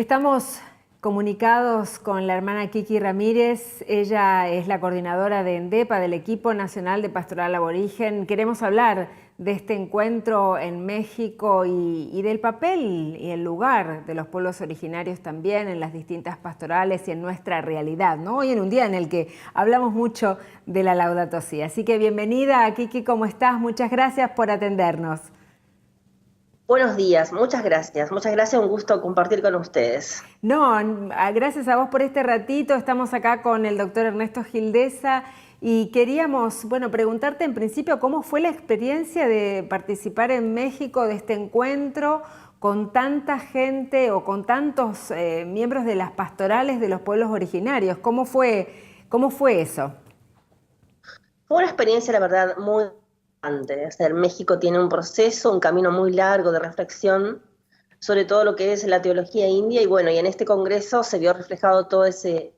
Estamos comunicados con la hermana Kiki Ramírez. Ella es la coordinadora de ENDEPA, del Equipo Nacional de Pastoral Aborigen. Queremos hablar de este encuentro en México y del papel y el lugar de los pueblos originarios también en las distintas pastorales y en nuestra realidad, ¿no? Hoy en un día en el que hablamos mucho de la Laudato Si. Así que bienvenida, Kiki, ¿cómo estás? Muchas gracias por atendernos. Buenos días, muchas gracias, un gusto compartir con ustedes. No, gracias a vos por este ratito. Estamos acá con el doctor Ernesto Gildesa y queríamos, bueno, preguntarte en principio cómo fue la experiencia de participar en México de este encuentro con tanta gente o con tantos miembros de las pastorales de los pueblos originarios. ¿Cómo fue eso? Fue una experiencia, la verdad, muy importante. O sea, México tiene un proceso, un camino muy largo de reflexión sobre todo lo que es la teología india y bueno, y en este congreso se vio reflejado todo ese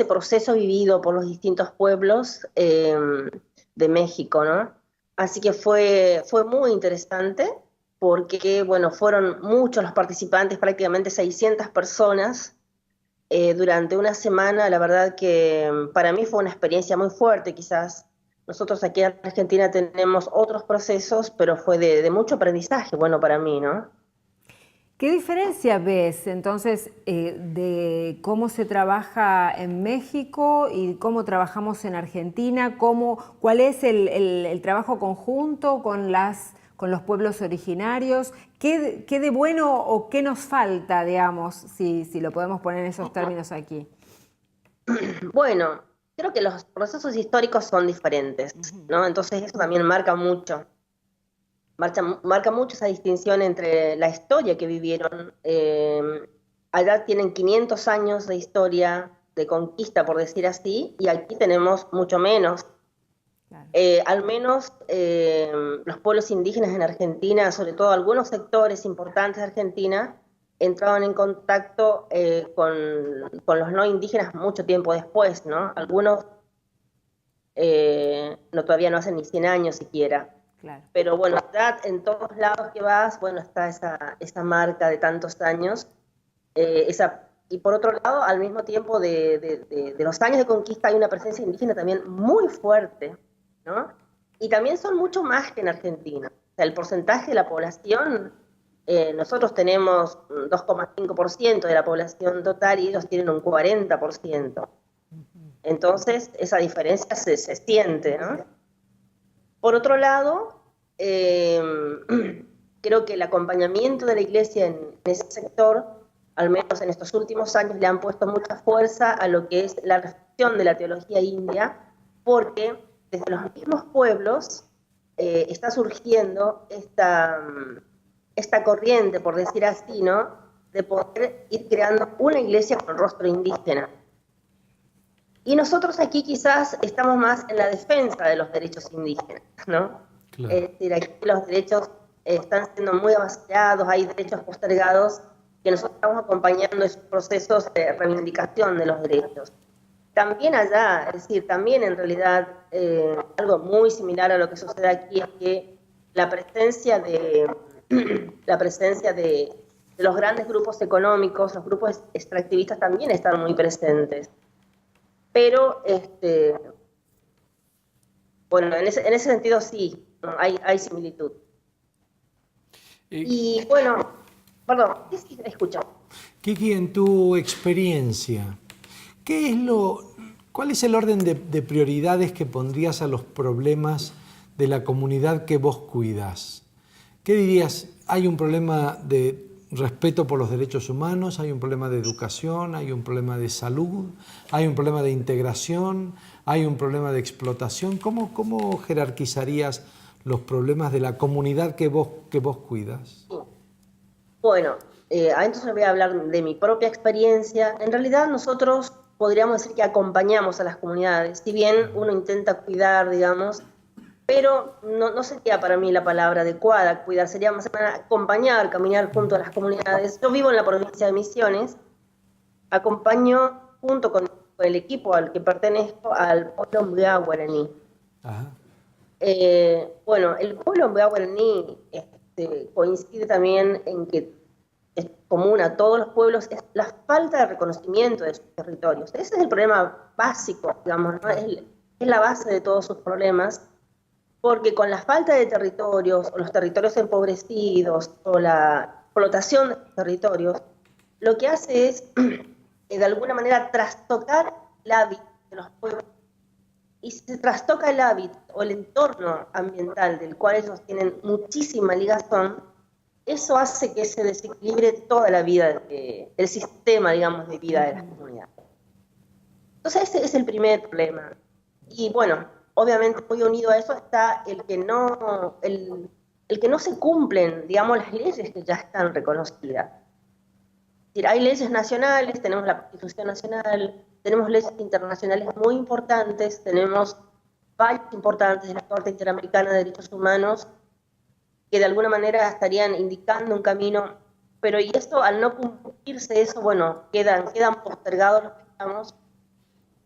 proceso vivido por los distintos pueblos de México, ¿no? Así que fue muy interesante porque, bueno, fueron muchos los participantes, prácticamente 600 personas durante una semana. La verdad que para mí fue una experiencia muy fuerte, quizás. Nosotros aquí en Argentina tenemos otros procesos, pero fue de mucho aprendizaje, bueno, para mí, ¿no? ¿Qué diferencia ves entonces de cómo se trabaja en México y cómo trabajamos en Argentina? ¿Cuál es el trabajo conjunto con los pueblos originarios? ¿Qué de bueno o qué nos falta, digamos, si lo podemos poner en esos términos aquí? Bueno, creo que los procesos históricos son diferentes, ¿no? Entonces eso también marca mucho. Marca mucho esa distinción entre la historia que vivieron. Allá tienen 500 años de historia, de conquista, por decir así, y aquí tenemos mucho menos. Claro. Al menos los pueblos indígenas en Argentina, sobre todo algunos sectores importantes de Argentina, entraban en contacto con los no indígenas mucho tiempo después, ¿no? Algunos todavía no hacen ni 100 años siquiera. Claro. Pero bueno, en todos lados que vas, bueno, está esa marca de tantos años. Y por otro lado, al mismo tiempo de los años de conquista hay una presencia indígena también muy fuerte, ¿no? Y también son mucho más que en Argentina. O sea, el porcentaje de la población, nosotros tenemos 2,5% de la población total y ellos tienen un 40%. Entonces, esa diferencia se siente, ¿no? Por otro lado, creo que el acompañamiento de la Iglesia en ese sector, al menos en estos últimos años, le han puesto mucha fuerza a lo que es la reflexión de la teología india, porque desde los mismos pueblos está surgiendo esta corriente, por decir así, ¿no?, de poder ir creando una iglesia con rostro indígena. Y nosotros aquí quizás estamos más en la defensa de los derechos indígenas, ¿no? Claro. Es decir, aquí los derechos están siendo muy avasallados, hay derechos postergados, que nosotros estamos acompañando esos procesos de reivindicación de los derechos. También allá, es decir, también en realidad algo muy similar a lo que sucede aquí es que la presencia de los grandes grupos económicos, los grupos extractivistas también están muy presentes. Pero, bueno, en ese sentido sí, hay similitud. Y bueno, perdón, ¿qué escucho? Kiki, en tu experiencia, ¿cuál es el orden de prioridades que pondrías a los problemas de la comunidad que vos cuidas? ¿Qué dirías? ¿Hay un problema de respeto por los derechos humanos? ¿Hay un problema de educación? ¿Hay un problema de salud? ¿Hay un problema de integración? ¿Hay un problema de explotación? ¿Cómo jerarquizarías los problemas de la comunidad que vos cuidas? Bueno, entonces voy a hablar de mi propia experiencia. En realidad nosotros podríamos decir que acompañamos a las comunidades, si bien uno intenta cuidar, digamos, pero no sería para mí la palabra adecuada, cuidar, sería más acompañar, caminar junto a las comunidades. Yo vivo en la provincia de Misiones, acompaño junto con el equipo al que pertenezco al pueblo Mbea guaraní. Bueno, el pueblo Mbea guaraní coincide también en que común a todos los pueblos es la falta de reconocimiento de sus territorios. Ese es el problema básico, digamos, ¿no? Es la base de todos sus problemas, porque con la falta de territorios, o los territorios empobrecidos, o la explotación de los territorios, lo que hace es, de alguna manera, trastocar el hábito de los pueblos. Y si se trastoca el hábito o el entorno ambiental del cual ellos tienen muchísima ligación, eso hace que se desequilibre toda la vida, el sistema, digamos, de vida de las comunidades. Entonces ese es el primer problema. Y bueno, obviamente muy unido a eso está el que no se cumplen, digamos, las leyes que ya están reconocidas. Es decir, hay leyes nacionales, tenemos la Constitución Nacional, tenemos leyes internacionales muy importantes, tenemos fallos importantes de la Corte Interamericana de Derechos Humanos que de alguna manera estarían indicando un camino, pero y esto, al no cumplirse eso, bueno, quedan postergados los reclamos,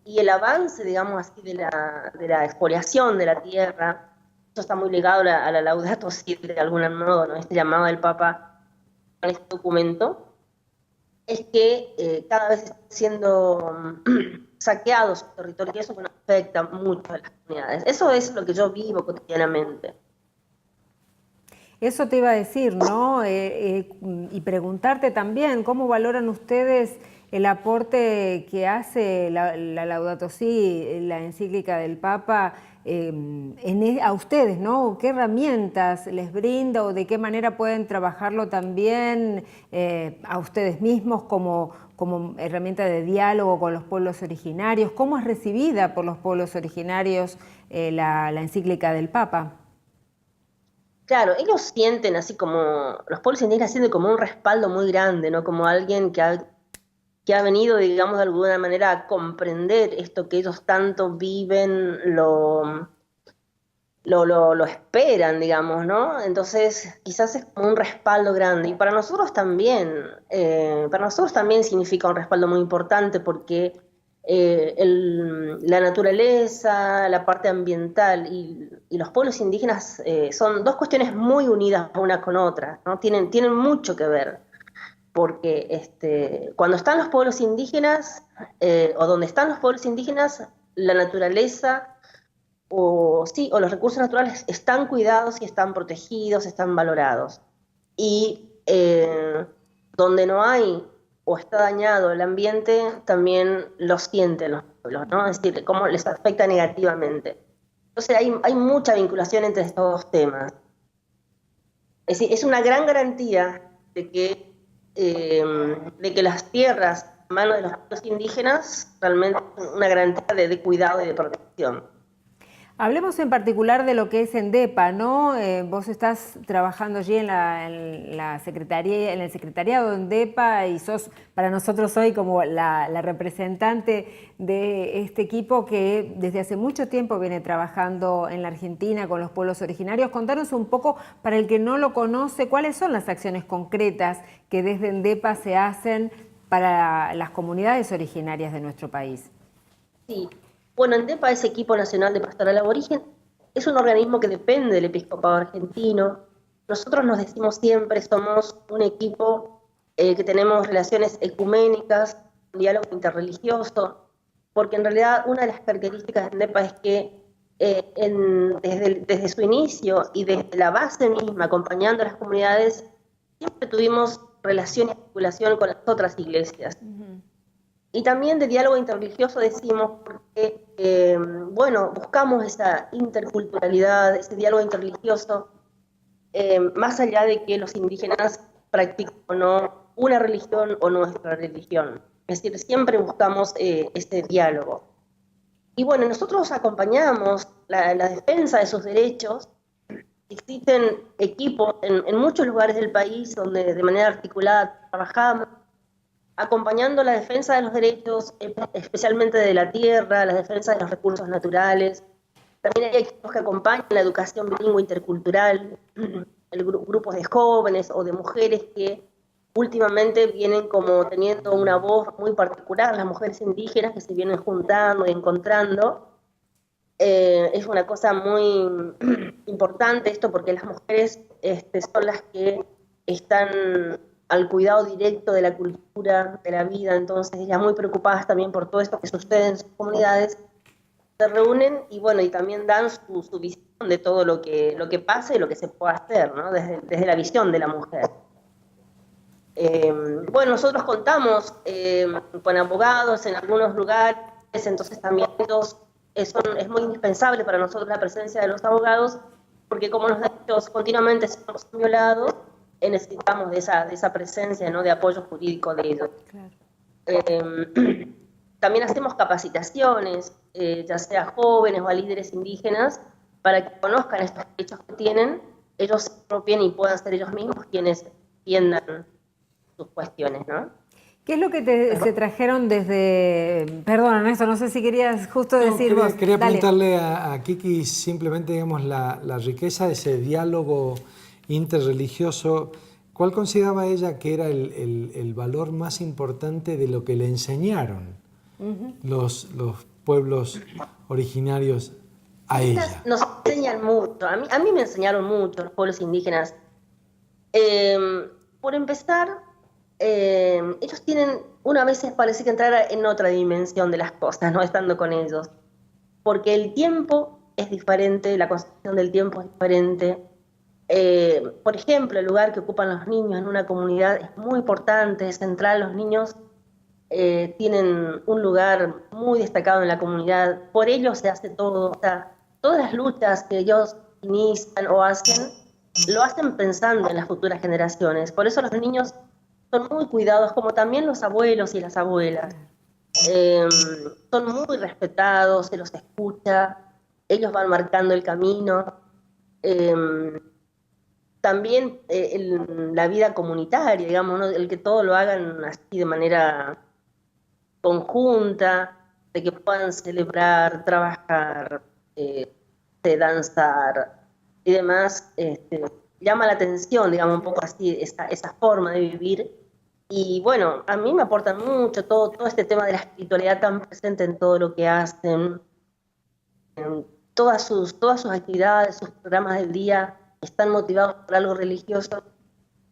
y el avance, digamos así, de la expoliación de la tierra, eso está muy ligado a la Laudato Si, de algún modo, ¿no? Este llamado del Papa en este documento, es que cada vez están siendo saqueados sus territorios, y eso, bueno, afecta mucho a las comunidades. Eso es lo que yo vivo cotidianamente. Eso te iba a decir, ¿no? Y preguntarte también, ¿cómo valoran ustedes el aporte que hace la Laudato Si, la encíclica del Papa, a ustedes, ¿no? ¿Qué herramientas les brinda o de qué manera pueden trabajarlo también a ustedes mismos como herramienta de diálogo con los pueblos originarios? ¿Cómo es recibida por los pueblos originarios la encíclica del Papa? Claro, ellos sienten así como, los pueblos indígenas sienten como un respaldo muy grande, ¿no? Como alguien que ha venido, digamos, de alguna manera a comprender esto que ellos tanto viven, lo esperan, digamos, ¿no? Entonces, quizás es como un respaldo grande. Y para nosotros también significa un respaldo muy importante porque la naturaleza, la parte ambiental y los pueblos indígenas son dos cuestiones muy unidas una con otra, ¿no? Tienen mucho que ver, porque cuando están los pueblos indígenas, o donde están los pueblos indígenas, la naturaleza o los recursos naturales están cuidados y están protegidos, están valorados. Y donde no hay o está dañado el ambiente, también lo sienten los pueblos, ¿no? Es decir, cómo les afecta negativamente. Entonces hay mucha vinculación entre estos dos temas. Es decir, es una gran garantía de que las tierras a manos de los pueblos indígenas realmente son una garantía de cuidado y de protección. Hablemos en particular de lo que es ENDEPA, ¿no? Vos estás trabajando allí en la secretaría, en el secretariado de ENDEPA y sos para nosotros hoy como la representante de este equipo que desde hace mucho tiempo viene trabajando en la Argentina con los pueblos originarios. Contanos un poco, para el que no lo conoce, cuáles son las acciones concretas que desde ENDEPA se hacen para las comunidades originarias de nuestro país. Sí. Bueno, ENDEPA es Equipo Nacional de Pastoral Aborigen, es un organismo que depende del Episcopado argentino. Nosotros nos decimos siempre, somos un equipo que tenemos relaciones ecuménicas, un diálogo interreligioso, porque en realidad una de las características de ENDEPA es que desde su inicio y desde la base misma, acompañando a las comunidades, siempre tuvimos relación y articulación con las otras iglesias. Y también de diálogo interreligioso decimos porque, buscamos esa interculturalidad, ese diálogo interreligioso, más allá de que los indígenas practiquen o no una religión o nuestra religión. Es decir, siempre buscamos este diálogo. Y bueno, nosotros acompañamos la defensa de sus derechos. Existen equipos en muchos lugares del país donde de manera articulada trabajamos, acompañando la defensa de los derechos, especialmente de la tierra, la defensa de los recursos naturales. También hay equipos que acompañan la educación bilingüe intercultural, grupos de jóvenes o de mujeres que últimamente vienen como teniendo una voz muy particular, las mujeres indígenas que se vienen juntando y encontrando. Es una cosa muy importante esto porque las mujeres son las que están al cuidado directo de la cultura, de la vida. Entonces, ellas muy preocupadas también por todo esto que sucede en sus comunidades, se reúnen y bueno, y también dan su visión de todo lo que pasa y lo que se puede hacer, ¿no? Desde la visión de la mujer. Bueno, nosotros contamos con abogados en algunos lugares, entonces también es muy indispensable para nosotros la presencia de los abogados, porque como los derechos continuamente son violados, necesitamos de esa presencia, ¿no? De apoyo jurídico de ellos. Claro. También hacemos capacitaciones, ya sea a jóvenes o a líderes indígenas, para que conozcan estos derechos que tienen, ellos se apropien y puedan ser ellos mismos quienes atiendan sus cuestiones, ¿no? ¿Qué es lo que se trajeron desde... Perdón, Ernesto, no sé si querías justo decir vos. Quería preguntarle a Kiki simplemente, digamos, la riqueza de ese diálogo interreligioso. ¿Cuál consideraba ella que era el valor más importante de lo que le enseñaron los pueblos originarios a ella? Nos enseñan mucho. A mí me enseñaron mucho los pueblos indígenas. Por empezar, ellos tienen, una vez parece que entrar en otra dimensión de las cosas, no estando con ellos. Porque el tiempo es diferente, la concepción del tiempo es diferente. Por ejemplo, el lugar que ocupan los niños en una comunidad es muy importante, es central. Los niños tienen un lugar muy destacado en la comunidad. Por ellos se hace todo. O sea, todas las luchas que ellos inician o hacen, lo hacen pensando en las futuras generaciones. Por eso los niños son muy cuidados, como también los abuelos y las abuelas. Son muy respetados, se los escucha, ellos van marcando el camino. También la vida comunitaria, digamos, ¿no? El que todo lo hagan así de manera conjunta, de que puedan celebrar, trabajar, danzar y demás, llama la atención, digamos, un poco así, esa forma de vivir. Y bueno, a mí me aportan mucho todo este tema de la espiritualidad tan presente en todo lo que hacen, en todas sus actividades, sus programas del día están motivados por algo religioso,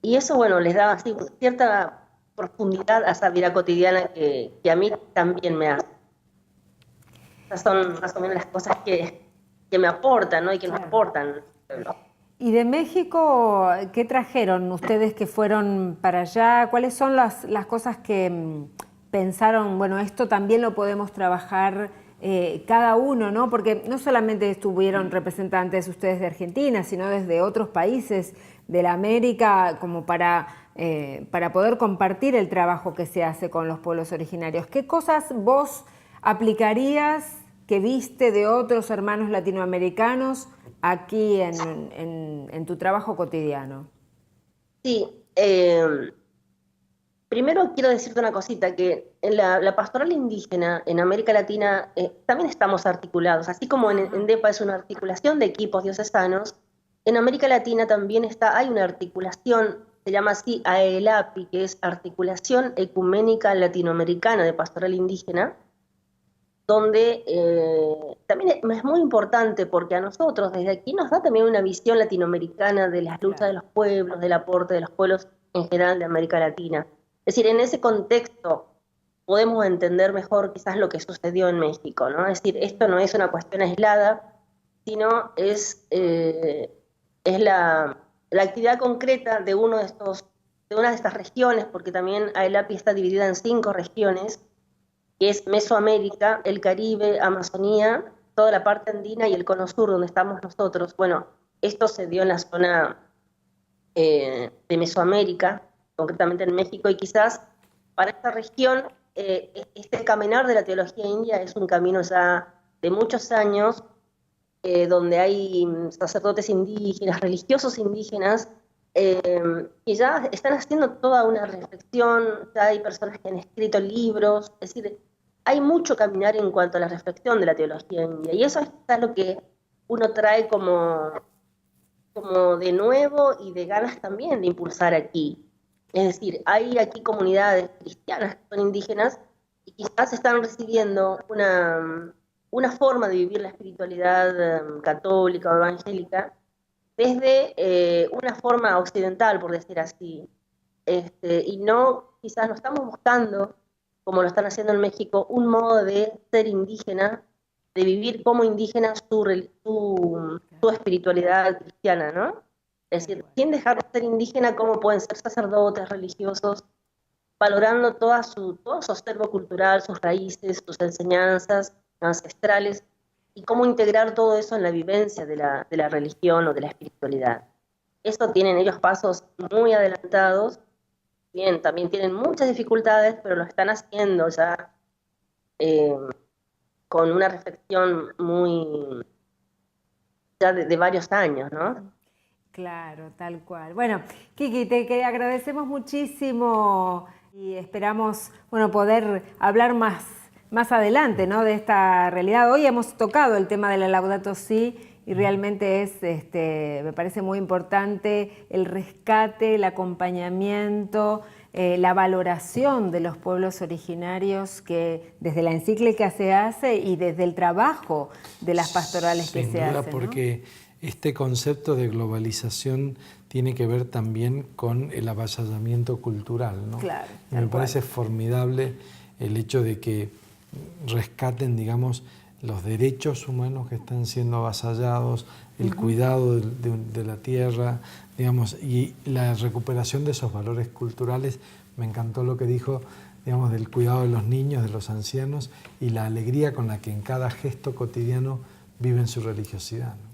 y eso, bueno, les da así cierta profundidad a esa vida cotidiana que a mí también me hace. Esas son más o menos las cosas que me aportan, ¿no? Y que nos aportan. ¿Y de México qué trajeron ustedes que fueron para allá? ¿Cuáles son las cosas que pensaron, bueno, esto también lo podemos trabajar cada uno, ¿no? Porque no solamente estuvieron representantes ustedes de Argentina, sino desde otros países de la América, como para poder compartir el trabajo que se hace con los pueblos originarios. ¿Qué cosas vos aplicarías que viste de otros hermanos latinoamericanos aquí en tu trabajo cotidiano? Sí, primero quiero decirte una cosita, que en la pastoral indígena en América Latina también estamos articulados, así como en DEPA es una articulación de equipos diocesanos, en América Latina también hay una articulación, se llama así AELAPI, que es Articulación Ecuménica Latinoamericana de Pastoral Indígena, donde también es muy importante porque a nosotros desde aquí nos da también una visión latinoamericana de las luchas de los pueblos, del aporte de los pueblos en general de América Latina. Es decir, en ese contexto podemos entender mejor quizás lo que sucedió en México, ¿no? Es decir, esto no es una cuestión aislada, sino es la actividad concreta de una de estas regiones, porque también AELAPI está dividida en 5 regiones, que es Mesoamérica, el Caribe, Amazonía, toda la parte andina y el cono sur, donde estamos nosotros. Bueno, esto se dio en la zona de Mesoamérica, concretamente en México, y quizás para esta región este caminar de la teología india es un camino ya de muchos años, donde hay sacerdotes indígenas, religiosos indígenas, que ya están haciendo toda una reflexión, ya hay personas que han escrito libros, es decir, hay mucho caminar en cuanto a la reflexión de la teología india, y eso es lo que uno trae como de nuevo y de ganas también de impulsar aquí. Es decir, hay aquí comunidades cristianas que son indígenas y quizás están recibiendo una forma de vivir la espiritualidad católica o evangélica desde una forma occidental, por decir así. y no, quizás no estamos buscando, como lo están haciendo en México, un modo de ser indígena, de vivir como indígena su espiritualidad cristiana, ¿no? Es decir, sin dejar de ser indígena, cómo pueden ser sacerdotes, religiosos, valorando todo su acervo cultural, sus raíces, sus enseñanzas ancestrales, y cómo integrar todo eso en la vivencia de la religión o de la espiritualidad. Eso tienen ellos pasos muy adelantados. Bien, también tienen muchas dificultades, pero lo están haciendo ya con una reflexión muy ya de varios años, ¿no? Claro, tal cual. Bueno, Kiki, te agradecemos muchísimo y esperamos, bueno, poder hablar más adelante, ¿no?, de esta realidad. Hoy hemos tocado el tema de la Laudato Si y realmente me parece muy importante el rescate, el acompañamiento, la valoración de los pueblos originarios que desde la encíclica se hace y desde el trabajo de las pastorales que se hacen, ¿no? Porque este concepto de globalización tiene que ver también con el avasallamiento cultural, ¿no? Claro, y me parece formidable el hecho de que rescaten, digamos, los derechos humanos que están siendo avasallados, el cuidado de la tierra, digamos, y la recuperación de esos valores culturales. Me encantó lo que dijo, digamos, del cuidado de los niños, de los ancianos, y la alegría con la que en cada gesto cotidiano viven su religiosidad, ¿no?